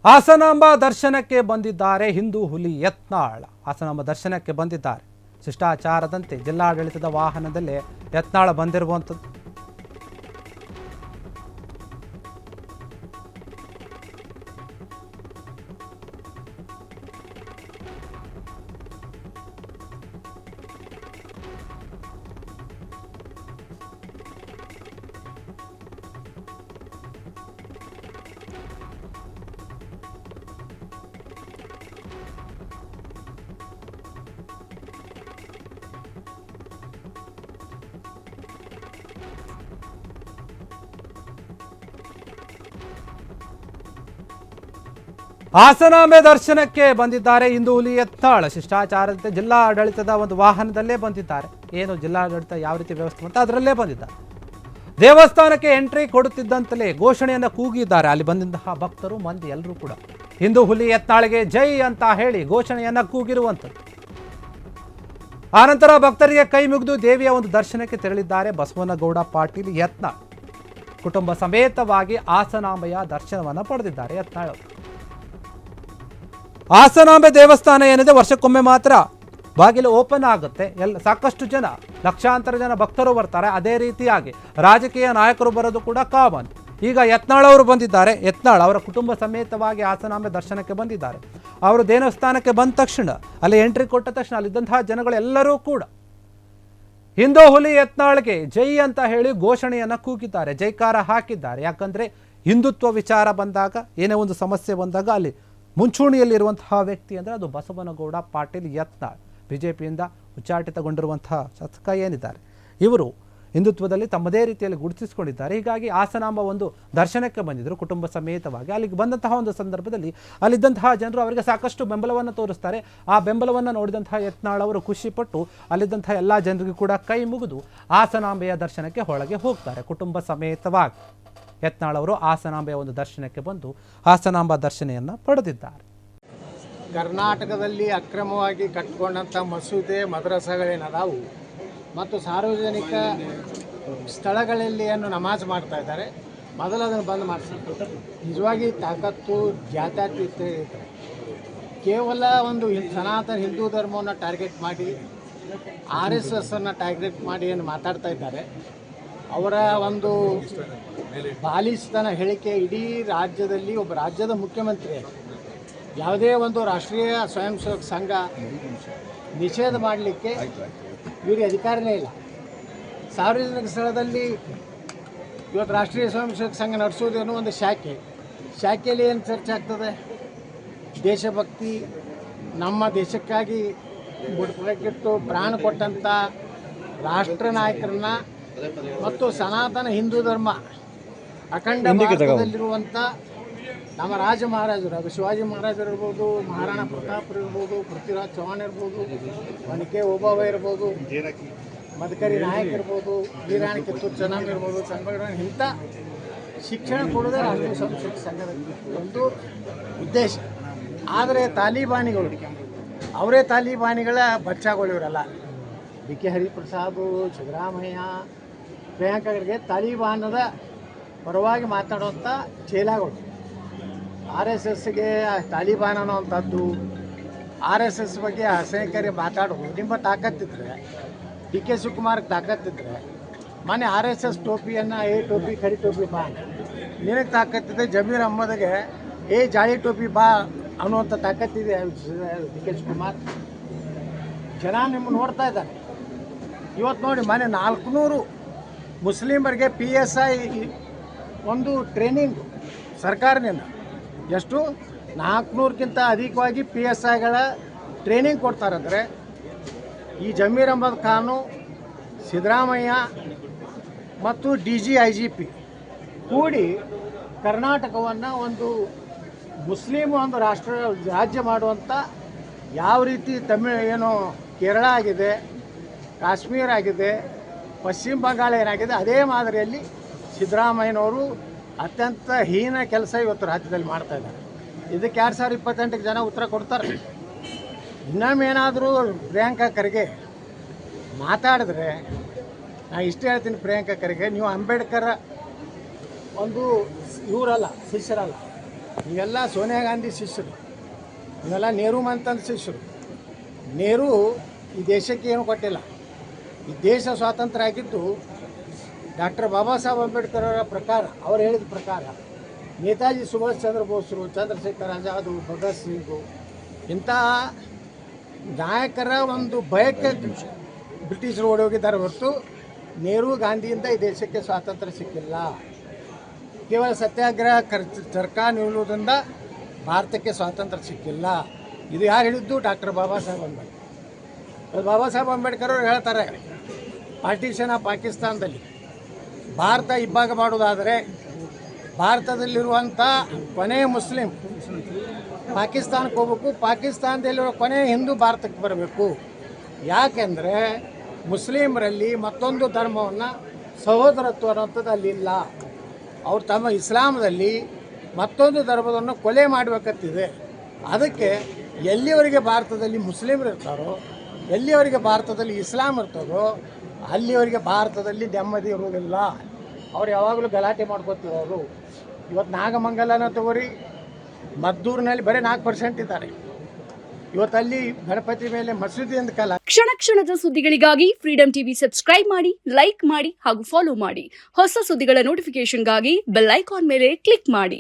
ಹಾಸನಾಂಬ ದರ್ಶನಕ್ಕೆ ಬಂದಿದ್ದಾರೆ ಹಿಂದೂ ಹುಲಿ ಯತ್ನಾಳ್. ಹಾಸನಾಂಬ ದರ್ಶನಕ್ಕೆ ಬಂದಿದ್ದಾರೆ. ಶಿಷ್ಟಾಚಾರದಂತೆ ಜಿಲ್ಲಾಡಳಿತದ ವಾಹನದಲ್ಲೇ ಯತ್ನಾಳ್ ಬಂದಿರುವಂಥದ್ದು. ಹಾಸನಾಂಬೆ ದರ್ಶನಕ್ಕೆ ಬಂದಿದ್ದಾರೆ ಹಿಂದೂ ಹುಲಿ ಯತ್ನಾಳ್. ಶಿಷ್ಟಾಚಾರದಂತೆ ಜಿಲ್ಲಾಡಳಿತದ ಒಂದು ವಾಹನದಲ್ಲೇ ಬಂದಿದ್ದಾರೆ. ಏನು ಜಿಲ್ಲಾಡಳಿತ ಯಾವ ರೀತಿ ವ್ಯವಸ್ಥೆ ಅಂತ ಅದರಲ್ಲೇ ಬಂದಿದ್ದಾರೆ. ದೇವಸ್ಥಾನಕ್ಕೆ ಎಂಟ್ರಿ ಕೊಡುತ್ತಿದ್ದಂತಲೇ ಘೋಷಣೆಯನ್ನು ಕೂಗಿದ್ದಾರೆ. ಅಲ್ಲಿ ಬಂದಂತಹ ಭಕ್ತರು ಮಂದಿ ಎಲ್ಲರೂ ಕೂಡ ಹಿಂದೂ ಹುಲಿ ಯತ್ನಾಳ್ಗೆ ಜೈ ಅಂತ ಹೇಳಿ ಘೋಷಣೆಯನ್ನ ಕೂಗಿರುವಂಥದ್ದು. ಆನಂತರ ಭಕ್ತರಿಗೆ ಕೈ ಮುಗಿದು ದೇವಿಯ ಒಂದು ದರ್ಶನಕ್ಕೆ ತೆರಳಿದ್ದಾರೆ ಬಸವನಗೌಡ ಪಾಟೀಲ್ ಯತ್ನಾಳ್. ಕುಟುಂಬ ಸಮೇತವಾಗಿ ಹಾಸನಾಂಬೆಯ ದರ್ಶನವನ್ನು ಪಡೆದಿದ್ದಾರೆ ಯತ್ನಾಳ್. ಹಾಸನಾಂಬೆ ದೇವಸ್ಥಾನ ಏನಿದೆ ವರ್ಷಕ್ಕೊಮ್ಮೆ ಮಾತ್ರ ಬಾಗಿಲು ಓಪನ್ ಆಗುತ್ತೆ. ಸಾಕಷ್ಟು ಜನ, ಲಕ್ಷಾಂತರ ಜನ ಭಕ್ತರು ಬರ್ತಾರೆ. ಅದೇ ರೀತಿಯಾಗಿ ರಾಜಕೀಯ ನಾಯಕರು ಬರೋದು ಕೂಡ ಕಾಮನ್. ಈಗ ಯತ್ನಾಳ್ ಅವರು ಬಂದಿದ್ದಾರೆ. ಯತ್ನಾಳ್ ಅವರ ಕುಟುಂಬ ಸಮೇತವಾಗಿ ಹಾಸನಾಂಬೆ ದರ್ಶನಕ್ಕೆ ಬಂದಿದ್ದಾರೆ. ಅವರು ದೇವಸ್ಥಾನಕ್ಕೆ ಬಂದ ತಕ್ಷಣ, ಅಲ್ಲಿ ಎಂಟ್ರಿ ಕೊಟ್ಟ ತಕ್ಷಣ ಅಲ್ಲಿದ್ದಂತಹ ಜನಗಳೆಲ್ಲರೂ ಕೂಡ ಹಿಂದೂ ಹುಲಿ ಯತ್ನಾಳ್ಗೆ ಜೈ ಅಂತ ಹೇಳಿ ಘೋಷಣೆಯನ್ನು ಕೂಗಿದ್ದಾರೆ, ಜೈಕಾರ ಹಾಕಿದ್ದಾರೆ. ಯಾಕಂದರೆ ಹಿಂದುತ್ವ ವಿಚಾರ ಬಂದಾಗ, ಏನೇ ಒಂದು ಸಮಸ್ಯೆ ಬಂದಾಗ ಅಲ್ಲಿ ಮುಂಚೂಣಿಯಲ್ಲಿರುವಂತಹ ವ್ಯಕ್ತಿ ಅಂದರೆ ಅದು ಬಸವನಗೌಡ ಪಾಟೀಲ್ ಯತ್ನಾಳ್. ಬಿಜೆಪಿಯಿಂದ ಉಚ್ಚಾಟಿತಗೊಂಡಿರುವಂತಹ ಶಾಸಕ ಏನಿದ್ದಾರೆ, ಇವರು ಹಿಂದುತ್ವದಲ್ಲಿ ತಮ್ಮದೇ ರೀತಿಯಲ್ಲಿ ಗುರುತಿಸಿಕೊಂಡಿದ್ದಾರೆ. ಹೀಗಾಗಿ ಹಾಸನಾಂಬ ಒಂದು ದರ್ಶನಕ್ಕೆ ಬಂದಿದ್ದರು ಕುಟುಂಬ ಸಮೇತವಾಗಿ. ಅಲ್ಲಿಗೆ ಬಂದಂತಹ ಒಂದು ಸಂದರ್ಭದಲ್ಲಿ ಅಲ್ಲಿದ್ದಂತಹ ಜನರು ಅವರಿಗೆ ಸಾಕಷ್ಟು ಬೆಂಬಲವನ್ನು ತೋರಿಸ್ತಾರೆ. ಆ ಬೆಂಬಲವನ್ನು ನೋಡಿದಂತಹ ಯತ್ನಾಳ್ ಅವರು ಖುಷಿಪಟ್ಟು ಅಲ್ಲಿದ್ದಂತಹ ಎಲ್ಲ ಜನರಿಗೂ ಕೂಡ ಕೈ ಮುಗಿದು ಹಾಸನಾಂಬೆಯ ದರ್ಶನಕ್ಕೆ ಒಳಗೆ ಹೋಗ್ತಾರೆ ಕುಟುಂಬ ಸಮೇತವಾಗಿ. ಯತ್ನಾಳ್ ಅವರು ಹಾಸನಾಂಬೆಯ ಒಂದು ದರ್ಶನಕ್ಕೆ ಬಂದು ಹಾಸನಾಂಬ ದರ್ಶನೆಯನ್ನು ಪಡೆದಿದ್ದಾರೆ. ಕರ್ನಾಟಕದಲ್ಲಿ ಅಕ್ರಮವಾಗಿ ಕಟ್ಟಿಕೊಂಡಂಥ ಮಸೂದೆ ಮದ್ರಸಾಗಳೇನದಾವು ಮತ್ತು ಸಾರ್ವಜನಿಕ ಸ್ಥಳಗಳಲ್ಲಿ ಏನು ನಮಾಜ್ ಮಾಡ್ತಾ ಇದ್ದಾರೆ, ಮೊದಲು ಅದನ್ನು ಬಂದ್ ಮಾಡಿಸ್ತಾರೆ. ನಿಜವಾಗಿ ತಾಕತ್ತು ಜಾತ್ಯತೀತ ಇರ್ತಾರೆ. ಕೇವಲ ಒಂದು ಸನಾತನ ಹಿಂದೂ ಧರ್ಮವನ್ನು ಟಾರ್ಗೆಟ್ ಮಾಡಿ, RSS ಅನ್ನು ಟಾರ್ಗೆಟ್ ಮಾಡಿ ಏನು ಮಾತಾಡ್ತಾ ಇದ್ದಾರೆ, ಅವರ ಒಂದು ಬಾಲಿಸ್ತನ ಹೇಳಿಕೆ ಇಡೀ ರಾಜ್ಯದಲ್ಲಿ ಒಬ್ಬ ರಾಜ್ಯದ ಮುಖ್ಯಮಂತ್ರಿ ಯಾವುದೇ ಒಂದು ರಾಷ್ಟ್ರೀಯ ಸ್ವಯಂ ಸೇವಕ ಸಂಘ ನಿಷೇಧ ಮಾಡಲಿಕ್ಕೆ ಇವರಿಗೆ ಅಧಿಕಾರನೇ ಇಲ್ಲ. ಸಾರ್ವಜನಿಕ ಸ್ಥಳದಲ್ಲಿ ಇವತ್ತು ರಾಷ್ಟ್ರೀಯ ಸ್ವಯಂ ಸೇವಕ ಸಂಘ ನಡೆಸೋದೇನೋ ಒಂದು ಶಾಖೆಯಲ್ಲಿ ಏನು ಚರ್ಚೆ ಆಗ್ತದೆ? ದೇಶಭಕ್ತಿ, ನಮ್ಮ ದೇಶಕ್ಕಾಗಿ ಬುಡಕಟ್ಟು ಪ್ರಾಣ ಕೊಟ್ಟಂಥ ರಾಷ್ಟ್ರ ನಾಯಕರನ್ನ ಮತ್ತು ಸನಾತನ ಹಿಂದೂ ಧರ್ಮ ಅಖಂಡ ಭಾರತದಲ್ಲಿರುವಂಥ ನಮ್ಮ ರಾಜ ಮಹಾರಾಜರು, ಅದು ಶಿವಾಜಿ ಮಹಾರಾಜರು ಇರ್ಬೋದು, ಮಹಾರಾಣಾ ಪ್ರತಾಪರು ಇರ್ಬೋದು, ಪೃಥ್ವಿರಾಜ್ ಚೌಹಾಣ್ ಇರ್ಬೋದು, ಒನಕೆ ಓಬವ್ವ ಇರ್ಬೋದು, ಮದಕರಿ ನಾಯಕ್ ಇರ್ಬೋದು, ವೀರಾಣಿ ಕಿತ್ತೂರು ಚೆನ್ನಮ್ಮ ಇರ್ಬೋದು, ಚನ್ನಬಸವೇಶ್ವರ, ಇಂಥ ಶಿಕ್ಷಣ ಕೊಡೋದೇ ರಾಷ್ಟ್ರೀಯ ಸಂಸ್ಕೃತಿ ಸಂಘದ ಒಂದು ಉದ್ದೇಶ. ಆದರೆ ತಾಲಿಬಾನಿಗಳು, ಅವರೇ ತಾಲಿಬಾನಿಗಳ ಬಚ್ಚಾಗಳಿವರಲ್ಲ. BK ಹರಿಪ್ರಸಾದ್, ಸಿದ್ದರಾಮಯ್ಯ, ಪ್ರಿಯಾಂಕಾ ಖರ್ಗೆ ತಾಲಿಬಾನದ ಪರವಾಗಿ ಮಾತಾಡುವಂಥ ಚೇಲಾಗಳು. RSSಗೆ ತಾಲಿಬಾನ್ ಅನ್ನೋವಂಥದ್ದು, RSS ಬಗ್ಗೆ ಅಸಹ್ಯಕಾರಿ ಮಾತಾಡೋದು ನಿಮ್ಮ ತಾಕತ್ತಿದ್ರೆ, DK ಶಿವಕುಮಾರ್ಗೆ ತಾಕತ್ತಿದ್ರೆ, ಮೊನ್ನೆ RSS ಟೋಪಿಯನ್ನು ಟೋಪಿ ಕರಿ ಟೋಪಿ ಬಾ, ನಿನಗೆ ತಾಕತ್ತಿದೆ. ಜಮೀರ್ ಅಹ್ಮದ್ಗೆ ಜಾಳಿ ಟೋಪಿ ಬಾ ಅನ್ನುವಂಥ ತಾಕತ್ತಿದೆ DK ಶಿವಕುಮಾರ್. ಜನ ನಿಮ್ಮ ನೋಡ್ತಾ ಇದ್ದಾರೆ. ಇವತ್ತು ನೋಡಿ, ಮೊನ್ನೆ 400 ಮುಸ್ಲಿಮರಿಗೆ PSI ಒಂದು ಟ್ರೈನಿಂಗ್ ಸರ್ಕಾರದಿಂದ, ಎಷ್ಟು 400ಕ್ಕಿಂತ ಅಧಿಕವಾಗಿ PSIಗಳ ಟ್ರೈನಿಂಗ್ ಕೊಡ್ತಾರಂದರೆ, ಈ ಜಮೀರ್ ಅಹ್ಮದ್ ಖಾನು, ಸಿದ್ದರಾಮಯ್ಯ ಮತ್ತು DG-IGP ಕೂಡಿ ಕರ್ನಾಟಕವನ್ನು ಒಂದು ಮುಸ್ಲಿಮ್ ಒಂದು ರಾಜ್ಯ ಮಾಡುವಂಥ, ಯಾವ ರೀತಿ ಏನು ಕೇರಳ ಆಗಿದೆ, ಕಾಶ್ಮೀರ ಆಗಿದೆ, ಪಶ್ಚಿಮ ಬಂಗಾಳ ಏನಾಗಿದೆ, ಅದೇ ಮಾದರಿಯಲ್ಲಿ ಸಿದ್ದರಾಮಯ್ಯನವರು ಅತ್ಯಂತ ಹೀನ ಕೆಲಸ ಇವತ್ತು ರಾಜ್ಯದಲ್ಲಿ ಮಾಡ್ತಾ ಇದ್ದಾರೆ. ಇದಕ್ಕೆ 2028ಕ್ಕೆ ಜನ ಉತ್ತರ ಕೊಡ್ತಾರೆ. ಇನ್ನೊಮ್ಮೇನಾದರೂ ಪ್ರಿಯಾಂಕಾ ಖರ್ಗೆ ಮಾತಾಡಿದ್ರೆ, ನಾನು ಇಷ್ಟೇ ಹೇಳ್ತೀನಿ, ಪ್ರಿಯಾಂಕಾ ಖರ್ಗೆ, ನೀವು ಅಂಬೇಡ್ಕರ್ ಒಂದು ಇವರಲ್ಲ, ಶಿಷ್ಯರಲ್ಲ, ಇವೆಲ್ಲ ಸೋನಿಯಾ ಗಾಂಧಿ ಶಿಷ್ಯರು, ಇವೆಲ್ಲ ನೆಹರು ಮಂತಂದ ಶಿಷ್ಯರು. ನೆಹರು ಈ ದೇಶಕ್ಕೆ ಏನು ಕೊಟ್ಟಿಲ್ಲ. ಈ ದೇಶ ಸ್ವಾತಂತ್ರ್ಯ ಆಗಿದ್ದು ಡಾಕ್ಟರ್ ಬಾಬಾ ಸಾಹೇಬ್ ಅಂಬೇಡ್ಕರ್ ಅವರ ಪ್ರಕಾರ, ಅವ್ರು ಹೇಳಿದ ಪ್ರಕಾರ. ನೇತಾಜಿ ಸುಭಾಷ್ ಚಂದ್ರ ಬೋಸ್ರು, ಚಂದ್ರಶೇಖರ್ ಆಜಾದ್, ಭಗತ್ ಸಿಂಗು ಇಂಥ ನಾಯಕರ ಒಂದು ಭಯಕ್ಕೆ ಬ್ರಿಟಿಷರು ಓಡೋಗಿದ್ದಾರೆ ಹೊರತು ನೆಹರು ಗಾಂಧಿಯಿಂದ ಈ ದೇಶಕ್ಕೆ ಸ್ವಾತಂತ್ರ್ಯ ಸಿಕ್ಕಿಲ್ಲ. ಕೇವಲ ಸತ್ಯಾಗ್ರಹ ಚರಕ ನಿಲ್ಲುವುದರಿಂದ ಭಾರತಕ್ಕೆ ಸ್ವಾತಂತ್ರ್ಯ ಸಿಕ್ಕಿಲ್ಲ. ಇದು ಯಾರು ಹೇಳಿದ್ದು? ಡಾಕ್ಟರ್ ಬಾಬಾ ಸಾಹೇಬ್ ಅಂಬೇಡ್ಕರ್. ಬಾಬಾ ಸಾಹೇಬ್ ಅಂಬೇಡ್ಕರ್ ಅವರು ಹೇಳ್ತಾರೆ, ಪಾರ್ಟಿಷನ್ ಆಫ್ ಪಾಕಿಸ್ತಾನದಲ್ಲಿ ಭಾರತ ಇಬ್ಬಾಗ ಮಾಡೋದಾದರೆ ಭಾರತದಲ್ಲಿರುವಂಥ ಕೊನೆಯ ಮುಸ್ಲಿಂ ಪಾಕಿಸ್ತಾನಕ್ಕೆ ಹೋಗ್ಬೇಕು, ಪಾಕಿಸ್ತಾನದಲ್ಲಿರೋ ಕೊನೆಯ ಹಿಂದೂ ಭಾರತಕ್ಕೆ ಬರಬೇಕು. ಯಾಕೆಂದರೆ ಮುಸ್ಲಿಮರಲ್ಲಿ ಮತ್ತೊಂದು ಧರ್ಮವನ್ನು ಸಹೋದರತ್ವ ಅನ್ನೋಂಥದ್ದು ಅಲ್ಲಿಲ್ಲ. ಅವ್ರು ತಮ್ಮ ಇಸ್ಲಾಮದಲ್ಲಿ ಮತ್ತೊಂದು ಧರ್ಮವನ್ನು ಕೊಲೆ ಮಾಡಬೇಕಂತಿದೆ. ಅದಕ್ಕೆ ಎಲ್ಲಿವರೆಗೆ ಭಾರತದಲ್ಲಿ ಮುಸ್ಲಿಮರು ಇರ್ತಾರೋ, ಎಲ್ಲಿವರೆಗೆ ಭಾರತದಲ್ಲಿ ಇಸ್ಲಾಂ ಇರ್ತದೋ ಅಲ್ಲಿವರೆಗೆ ಭಾರತದಲ್ಲಿ ನೆಮ್ಮದಿ ಇರುವುದಿಲ್ಲ. ಅವ್ರು ಯಾವಾಗಲೂ ಗಲಾಟೆ ಮಾಡ್ಕೊತಿರೋರು. ಇವತ್ತು ನಾಗಮಂಗಲನ ತಗೋರಿ, ಮದ್ದೂರಿನಲ್ಲಿ ಬರೀ 4% ಇದ್ದಾರೆ. ಇವತ್ತಲ್ಲಿ ಗಣಪತಿ ಮೇಲೆ ಮಸೂದೆಯಿಂದ ಕಲ. ಕ್ಷಣ ಕ್ಷಣದ ಸುದ್ದಿಗಳಿಗಾಗಿ ಫ್ರೀಡಂ ಟಿವಿ ಸಬ್ಸ್ಕ್ರೈಬ್ ಮಾಡಿ, ಲೈಕ್ ಮಾಡಿ ಹಾಗೂ ಫಾಲೋ ಮಾಡಿ. ಹೊಸ ಸುದ್ದಿಗಳ ನೋಟಿಫಿಕೇಶನ್ಗಾಗಿ ಬೆಲ್ ಐಕಾನ್ ಮೇಲೆ ಕ್ಲಿಕ್ ಮಾಡಿ.